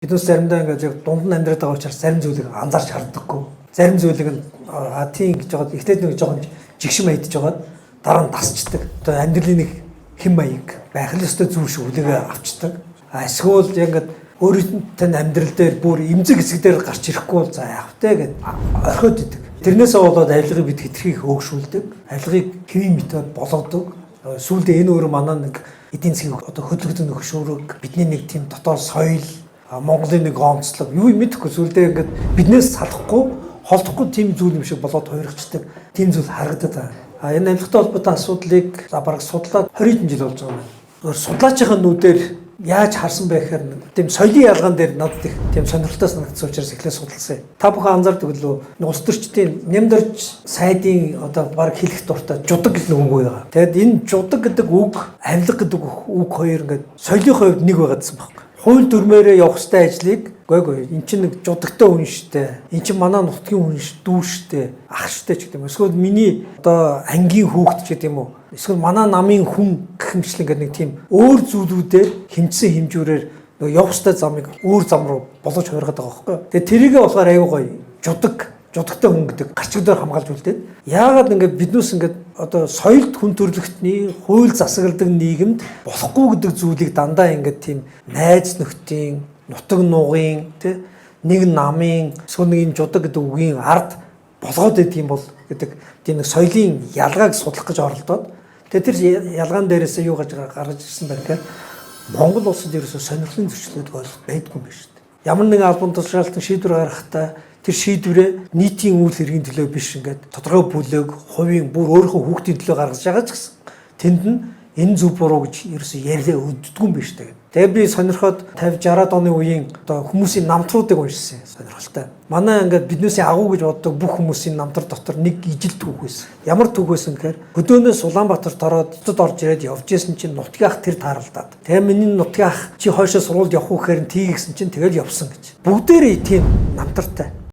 Биднээс заримдаа ингээд яг дунд нь амьдраад байгаа учраас зарим зүйлийг анзаарч харддаггүй. Зарим зүйлийг нь тийм гэж жоод ихтэй нэг жоохон жигшин маягдж байгаа. Дараа нь тасчдаг. Одоо амьдралын нэг хэм маяг байх л ёстой зүйл шиг үлээгээ авчдаг. Эсвэл яг ингээд өөрийн тань амьдрал дээр бүр эмзэг хэсэг дээр гарч ирэхгүй бол за яах вэ гэд орхиод идэг. Тэрнээсээ болоод авилгыг бид хэтэрхийг хөөгшүүлдэг. Авилгыг хэвийн метод болгодог. Сүүлдээ энэ өөр манаа нэг эдийн засгийн одоо хөдөлгөөний хөшүүрэг бидний нэг тийм дотоод соёл Монголын нэг онцлог юу мэдэхгүй зүйлдээ ингээд биднээс салахгүй холдохгүй тийм зүйл юм шиг болоод хуурчдаг тийм зүйл харагдаад байна. Энэ авилгатай холбоотой асуудлыг бараг судлаад 20 жил болж байгаа юм. Судлаачийн нүдээр яаж харсан бэ гэхээр тийм соёлын ялгаан дээр надад их тийм сонирхолтой санагдсан учраас эхлээд судалсан. Та бүхэн анзаардаг лөө улс төрчдийн нямдэрч сайдын одоо бараг хэлэх дуртай жудаг гэх нэг үг байгаа. Тэгэд энэ жудаг гэдэг үг, авилга гэдэг үг хоёр ингээд соёлын хувьд нэг байгаадсан байна. Хууль дүрмээрээ явах ёстой ажлыг эн чинь нэг жудагтай хүн штэ. Эн чинь манай нутгийн хүн дүү штэ. Ах штэ ч гэдэг юм. Эсвэл миний одоо ангийн хүүхэд ч гэдэг юм уу. Эсвэл манай намын хүн гэх мэтлэн гэдэг нэг тийм өөр зүйлүүдээр хэмжсэн хэмжүүрээр явах ёстой замыг өөр зам руу болгож хуургаад байгаа байхгүй. Тэгээ тэрийгээ болохоор аюу гоё жудагтай хүн гэдэг гарчиг дээр хамгаалж үлдээд яагаад ингээд биднээс ингээд одоо соёлд хүн төрөлхтний хууль засагладаг нийгэмд болохгүй гэдэг зүйлийг дандаа ингээд тийм найз нөхдийн нутаг нугын нэг намын эсвэл нэг жудаг гэдэг үгийн ард болгоод идэг юм бол гэдэг тийм нэг соёлын ялгааг судлах гэж оролдоод тэр ялгаан дээрээсээ юу гарч ирсэн бэ гэхээр Монгол улсад ерөөсөө сонирхлын зөрчлүүд байдгүй юм байна шүү дээ. Ямар нэгэн албан тушаалтан шийдвэр гаргахтаа тэр шийдвэрээ нийтийн үйл хэргийн төлөө биш ингээд тодорхой бүлэг, хувийн бүр өөрийнхөө хүүхдийн төлөө гаргаж байгаа ч гэсэн тэнд нь энэ зөв буруу гэж ерөөсөө яриа өгдөггүй юм биш үү. Тэгээ би сонирхоод 50 60-аад оны үеийн одоо хүмүүсийн намтруудыг уншсан сонирхолтой. Манай ингээд биднээсээ агуу гэж боддог бүх хүмүүсийн намтар дотор нэг ижил түүх байсан. Ямар түүх байсан гэхээр хөдөөнөөс Улаанбаатар тороод цэцэд орж ирээд явж исэн чинь нутгийн ах тэр тааралдаад. Тэгээ миний нутгийн ах чи хойшоо сургуульд явах уу гэхээр тгий гэсэн чинь тэгэл явсан гэж. Бүгдээрээ тийм намтартай.